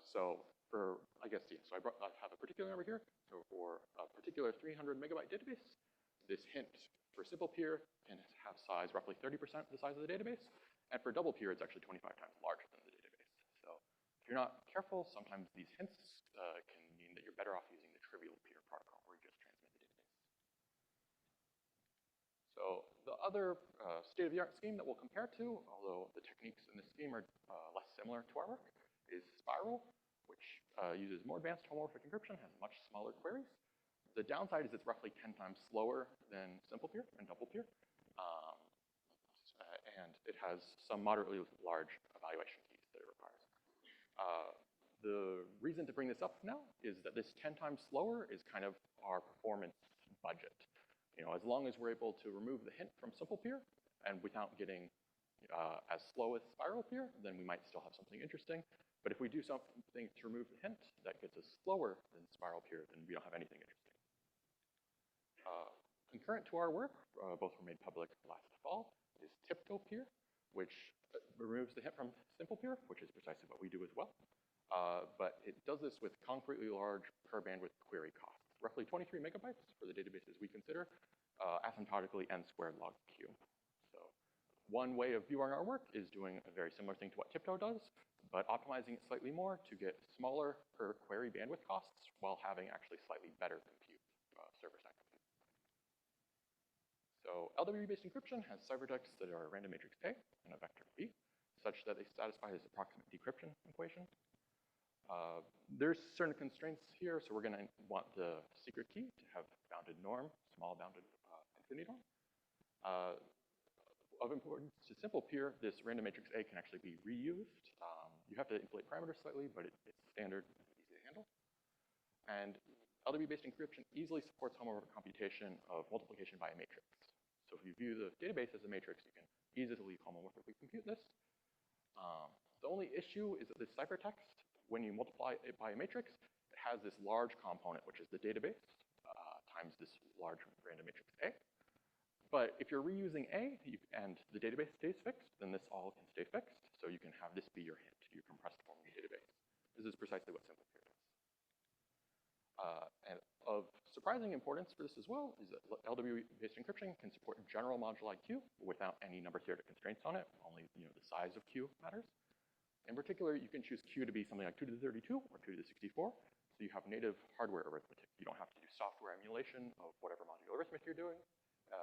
So for, I guess, yeah, so I have a particular number here. So for a particular 300 megabyte database, this hint for simple PIR can have size roughly 30% the size of the database. And for double PIR, it's actually 25 times larger than the database. So if you're not careful, sometimes these hints can mean that you're better off using the trivial PIR protocol where you just transmit the database. So the other state-of-the-art scheme that we'll compare to, although the techniques in this scheme are less similar to our work, is Spiral, which uses more advanced homomorphic encryption, has much smaller queries. The downside is it's roughly 10 times slower than simple PIR and double PIR. And it has some moderately large evaluation keys that it requires. The reason to bring this up now is that this 10 times slower is kind of our performance budget. As long as we're able to remove the hint from simple PIR and without getting as slow as Spiral PIR, then we might still have something interesting. But if we do something to remove the hint that gets us slower than Spiral PIR, then we don't have anything interesting. Concurrent to our work, both were made public last fall, is Tiptoe PIR, which removes the hint from simple PIR, which is precisely what we do as well. But it does this with concretely large per bandwidth query costs, roughly 23 megabytes for the databases we consider, asymptotically n squared log q. So one way of viewing our work is doing a very similar thing to what Tiptoe does, but optimizing it slightly more to get smaller per query bandwidth costs while having actually slightly better compute, server-side compute. So LWE-based encryption has ciphertexts that are a random matrix A and a vector B, such that they satisfy this approximate decryption equation. There's certain constraints here, so we're going to want the secret key to have bounded norm, small bounded infinity norm. Of importance to simple PIR, this random matrix A can actually be reused. You have to inflate parameters slightly, but it's standard and easy to handle. And LWE-based encryption easily supports homomorphic computation of multiplication by a matrix. So if you view the database as a matrix, you can easily homomorphically compute this. The only issue is that this ciphertext, when you multiply it by a matrix, it has this large component, which is the database, times this large random matrix A. But if you're reusing A and the database stays fixed, then this all can stay fixed. So you can have this be your hint, your compressed form of the database. This is precisely what simple PIR does. And of surprising importance for this as well is that LWE-based encryption can support general moduli Q without any number theoretic constraints on it. Only the size of Q matters. In particular, you can choose Q to be something like 2 to the 32 or 2 to the 64. So you have native hardware arithmetic. You don't have to do software emulation of whatever modular arithmetic you're doing.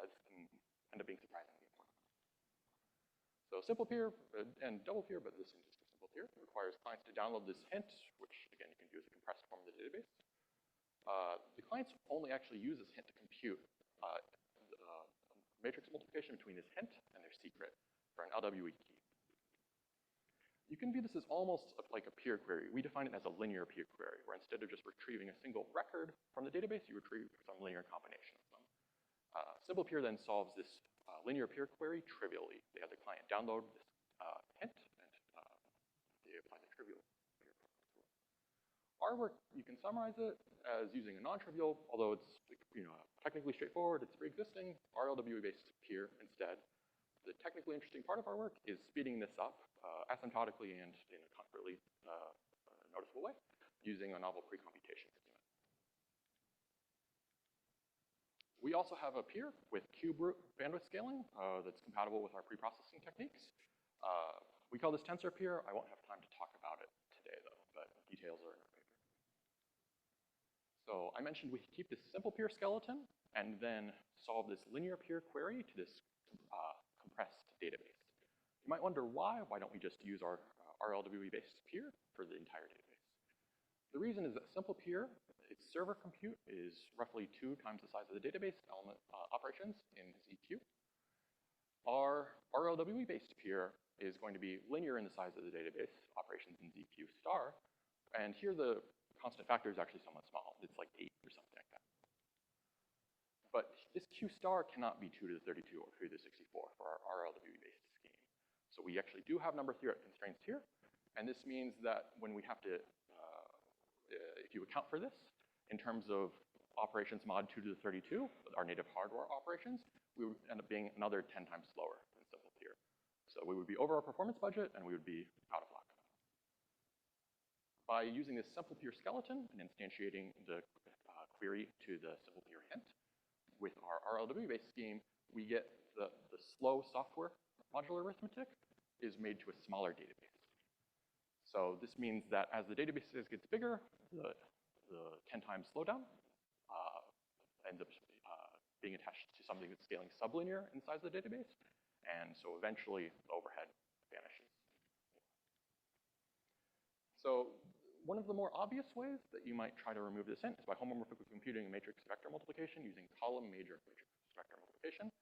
This can end up being surprisingly important. So simple PIR and double PIR, but this is just a simple PIR, requires clients to download this hint, which again you can do as a compressed form of the database. The clients only actually use this hint to compute matrix multiplication between this hint and their secret for an LWE key. You can view this as almost like a PIR query. We define it as a linear PIR query, where instead of just retrieving a single record from the database, you retrieve some linear combination of them. Simple PIR then solves this linear PIR query trivially. They have the client download this hint, and they apply the trivial PIR program to it. Our work, you can summarize it as using a non-trivial, although it's technically straightforward, it's pre-existing, RLWE-based PIR instead. The technically interesting part of our work is speeding this up asymptotically and in a concretely noticeable way using a novel pre-computation schema. We also have a PIR with cube root bandwidth scaling that's compatible with our preprocessing techniques. We call this tensor PIR. I won't have time to talk about it today, though, but details are in our paper. So I mentioned we keep this simple PIR skeleton and then solve this linear PIR query to this compressed database. You might wonder why. Why don't we just use our RLWE-based PIR for the entire database? The reason is that simple PIR, its server compute is roughly 2 times the size of the database element operations in ZQ. Our RLWE-based PIR is going to be linear in the size of the database operations in ZQ star, and here the constant factor is actually somewhat small. It's like 8 or something like that. But this Q star cannot be 2 to the 32 or 2 to the 64 for our RLWE-based scheme. So we actually do have number theoretic constraints here, and this means that when we have to, if you account for this, in terms of operations mod 2 to the 32, our native hardware operations, we would end up being another 10 times slower than simple PIR. So we would be over our performance budget, and we would be out of luck. By using this simple PIR skeleton and instantiating the query to the simple PIR hint, with our RLW-based scheme, we get the slow software modular arithmetic is made to a smaller database. So this means that as the database gets bigger, the 10 times slowdown ends up being attached to something that's scaling sublinear in size of the database. And so eventually the overhead vanishes. So one of the more obvious ways that you might try to remove this hint is by homomorphically computing a matrix vector multiplication using column major matrix vector multiplication.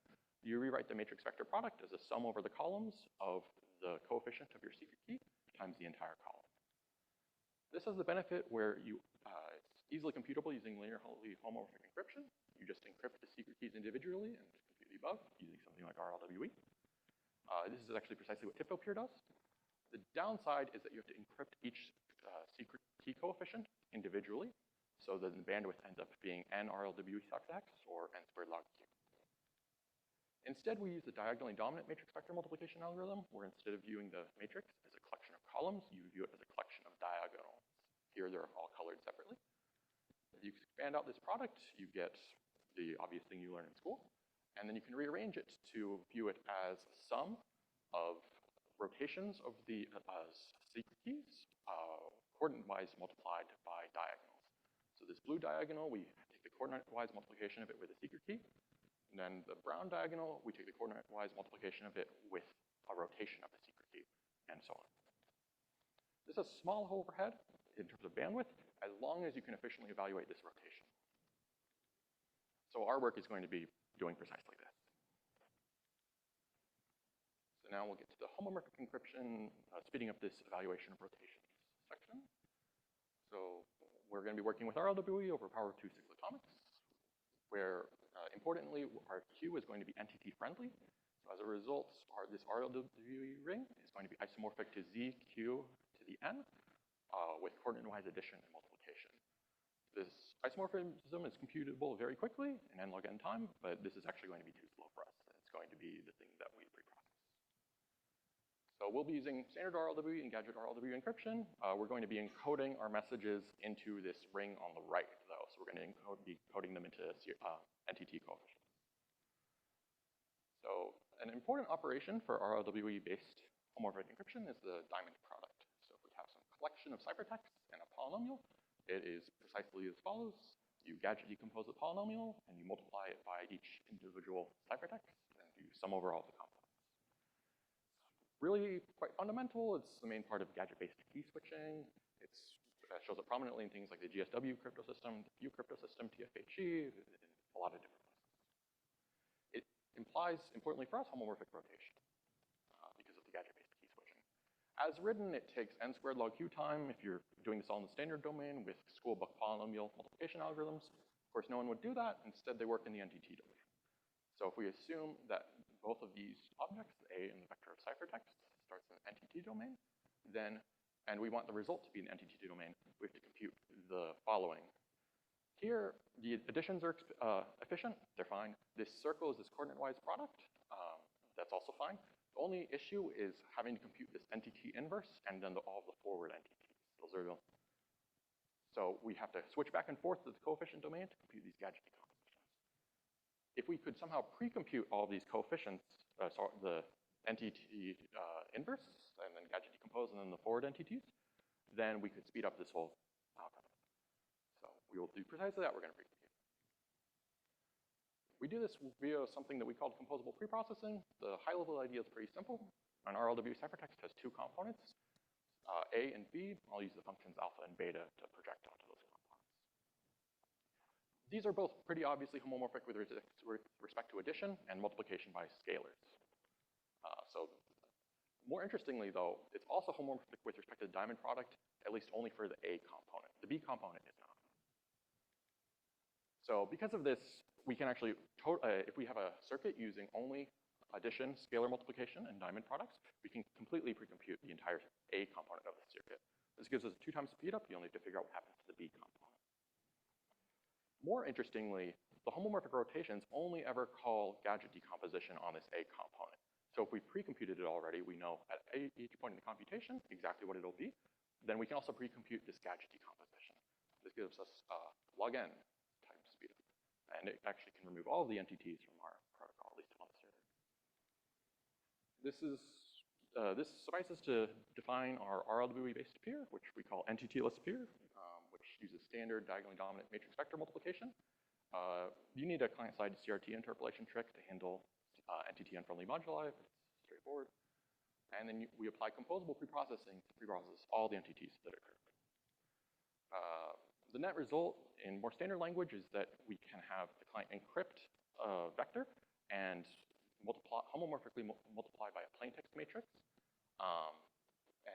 You rewrite the matrix vector product as a sum over the columns of the coefficient of your secret key times the entire column. This has the benefit where it's easily computable using linearly homomorphic encryption. You just encrypt the secret keys individually and compute the above using something like RLWE. This is actually precisely what Tiptoe PIR does. The downside is that you have to encrypt each secret key coefficient individually, so that the bandwidth ends up being n RLWE sub x or n squared log q. Instead, we use the diagonally dominant matrix vector multiplication algorithm, where instead of viewing the matrix as a collection of columns, you view it as a collection of diagonals. Here, they're all colored separately. If you expand out this product, you get the obvious thing you learn in school. And then you can rearrange it to view it as a sum of rotations of the secret keys, coordinate-wise multiplied by diagonals. So this blue diagonal, we take the coordinate-wise multiplication of it with a secret key. And then the brown diagonal, we take the coordinate-wise multiplication of it with a rotation of the secret key, and so on. This has small overhead in terms of bandwidth, as long as you can efficiently evaluate this rotation. So our work is going to be doing precisely this. So now we'll get to the homomorphic encryption, speeding up this evaluation of rotations section. So we're going to be working with RLWE over power of 2 cyclotomics, where importantly, our Q is going to be NTT friendly. So as a result, this RLWE ring is going to be isomorphic to ZQ to the N with coordinate-wise addition and multiplication. This isomorphism is computable very quickly in n log n time, but this is actually going to be too slow for us. It's going to be the thing that we preprocess. So we'll be using standard RLWE and gadget RLWE encryption. We're going to be encoding our messages into this ring on the right, though. So we're going to be coding them into NTT coefficients. So an important operation for RLWE-based homomorphic encryption is the diamond product. So if we have some collection of ciphertexts and a polynomial, it is precisely as follows. You gadget decompose the polynomial, and you multiply it by each individual ciphertext, and you sum over all the components. Really quite fundamental. It's the main part of gadget-based key switching. It shows up prominently in things like the GSW crypto system, the View crypto system, TFHE, a lot of different places. It implies, importantly for us, homomorphic rotation because of the gadget-based key switching. As written, it takes n squared log q time if you're doing this all in the standard domain with school book polynomial multiplication algorithms. Of course, no one would do that. Instead, they work in the NTT domain. So if we assume that both of these objects, the A and the vector of ciphertext, starts in the NTT domain, then, and we want the result to be in the NTT domain, we have to compute the following. Here, the additions are efficient. They're fine. This circle is this coordinate-wise product. That's also fine. The only issue is having to compute this NTT inverse and then all of the forward NTTs. Those are the, so we have to switch back and forth to the coefficient domain to compute these gadget decompositions. If we could somehow pre-compute all of these coefficients, so the NTT inverse, and then gadget decompose, and then the forward NTTs, then we could speed up this whole algorithm. So we will do precisely that. We're going to pre-compute. We do this via something that we call composable preprocessing. The high-level idea is pretty simple. An RLWE ciphertext has two components, A and B. I'll use the functions alpha and beta to project onto those components. These are both pretty obviously homomorphic with respect to addition and multiplication by scalars. So more interestingly, though, it's also homomorphic with respect to the diamond product, at least only for the A component. The B component is not. So because of this, we can actually, if we have a circuit using only addition, scalar multiplication, and diamond products, we can completely pre-compute the entire A component of the circuit. This gives us a 2x speed up. You only have to figure out what happens to the B component. More interestingly, the homomorphic rotations only ever call gadget decomposition on this A component. So if we pre-computed it already, we know at each point in the computation exactly what it'll be. Then we can also pre-compute this gadget decomposition. This gives us log n time speed up. And it actually can remove all of the entities from our protocol, at least on the server. This suffices to define our RLWE-based PIR, which we call NTT-less PIR, which uses standard diagonally dominant matrix vector multiplication. You need a client-side CRT interpolation trick to handle NTT-unfriendly moduli, but it's straightforward. And then we apply composable preprocessing to preprocess all the entities that occur. The net result in more standard language is that we can have the client encrypt a vector and homomorphically multiply by a plain text matrix,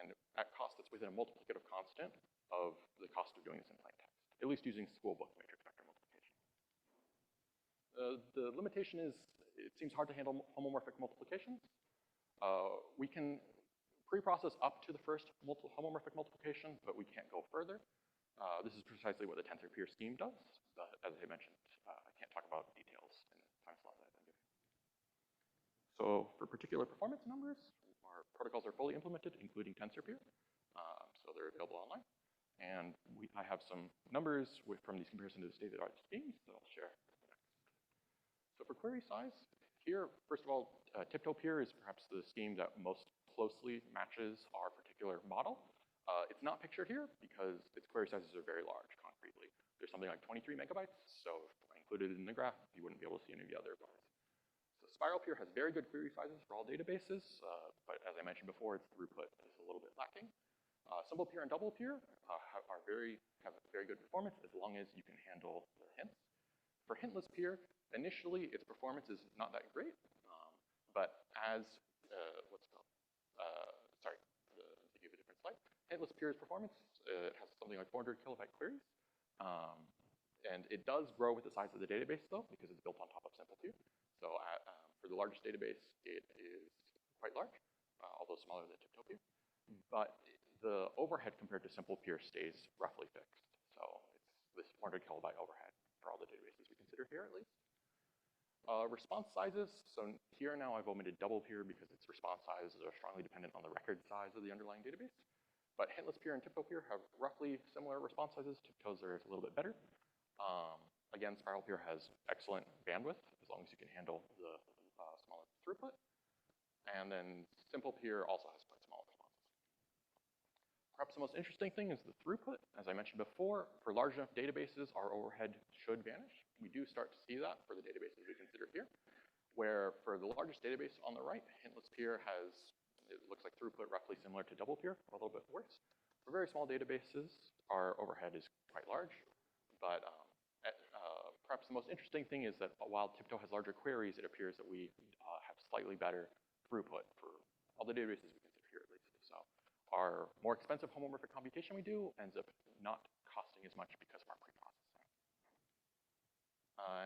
and at cost that's within a multiplicative constant of the cost of doing this in plain text, at least using school book matrix vector multiplication. The limitation is it seems hard to handle homomorphic multiplications. We can preprocess up to the first homomorphic multiplication, but we can't go further. This is precisely what the tensor PIR scheme does. As I mentioned, I can't talk about details in the time slot that I'm giving. So for particular performance numbers, our protocols are fully implemented, including tensor PIR. So they're available online. And I have some numbers from these comparison to the state-of-the-art schemes that I'll share. So for query size, here, first of all, TIPTO PIR is perhaps the scheme that most closely matches our particular model. It's not pictured here because its query sizes are very large, concretely. There's something like 23 megabytes, so if I included it in the graph, you wouldn't be able to see any of the other bars. So Spiral PIR has very good query sizes for all databases, but as I mentioned before, its throughput is a little bit lacking. Simple PIR and double PIR have very good performance as long as you can handle the hints. For hintless PIR, initially its performance is not that great, but as to give a different slide. Hintless PIR's performance has something like 400 kilobyte queries, and it does grow with the size of the database though, because it's built on top of simple PIR. So for the largest database, it is quite large, although smaller than TIPTO PIR. But the overhead compared to simple PIR stays roughly fixed. So it's this 400 kilobyte overhead for all the databases we consider here, at least. Response sizes. So here now I've omitted double PIR because its response sizes are strongly dependent on the record size of the underlying database. But hintless PIR and TIPTO PIR have roughly similar response sizes. TIPTO's are a little bit better. Again, Spiral PIR has excellent bandwidth as long as you can handle the smaller throughput. And then simple PIR also has quite small responses. Perhaps the most interesting thing is the throughput. As I mentioned before, for large enough databases, our overhead should vanish. We do start to see that for the databases we consider here, where for the largest database on the right, hintless PIR has, it looks like throughput roughly similar to double PIR, a little bit worse. For very small databases, our overhead is quite large, but perhaps the most interesting thing is that while TIPTO has larger queries, it appears that we have slightly better throughput for all the databases we consider here, at least. So our more expensive homomorphic computation we do ends up not costing as much because of our preprocessing.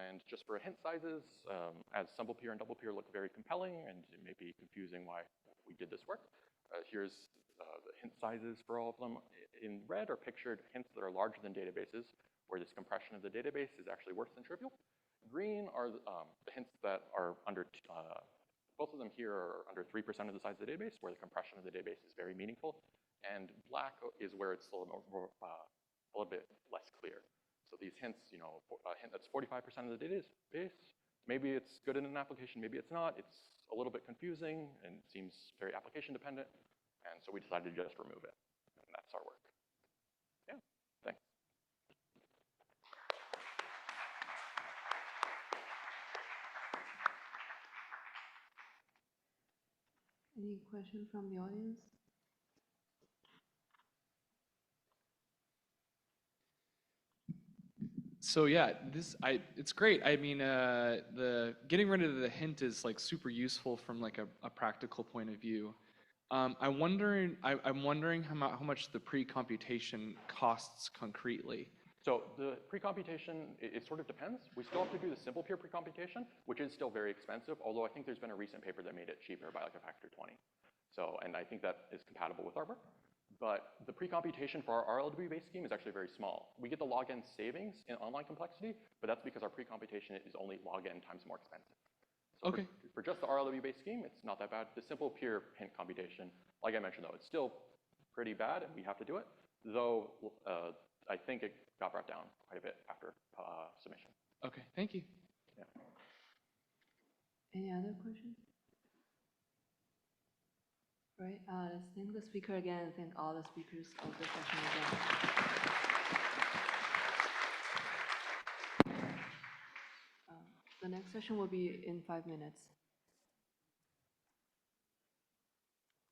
And just for hint sizes, as simple PIR and double PIR look very compelling, and it may be confusing why we did this work. Here's the hint sizes for all of them. In red are pictured hints that are larger than databases, where this compression of the database is actually worse than trivial. Green are the hints that are under, both of them here are under 3% of the size of the database, where the compression of the database is very meaningful. And black is where it's a little bit less clear. So these hints, you know, a hint that's 45% of the database, maybe it's good in an application, maybe it's not. It's a little bit confusing and seems very application dependent. And so we decided to just remove it. And that's our work. Yeah, thanks. Any question from the audience? So yeah, it's great. I mean, the getting rid of the hint is like super useful from like a practical point of view. I'm wondering how much the pre-computation costs concretely. So the pre-computation, it sort of depends. We still have to do the simple PIR pre-computation, which is still very expensive, although I think there's been a recent paper that made it cheaper by like a factor 20. So, and I think that is compatible with our work. But the pre-computation for our RLW-based scheme is actually very small. We get the log n savings in online complexity, but that's because our pre-computation is only log n times more expensive. So Okay. For just the RLW-based scheme, it's not that bad. The simple PIR hint computation, like I mentioned though, it's still pretty bad and we have to do it, though I think it got brought down quite a bit after submission. Okay, thank you. Yeah. Any other questions? Right, let's thank the speaker again and thank all the speakers of the session again. The next session will be in 5 minutes.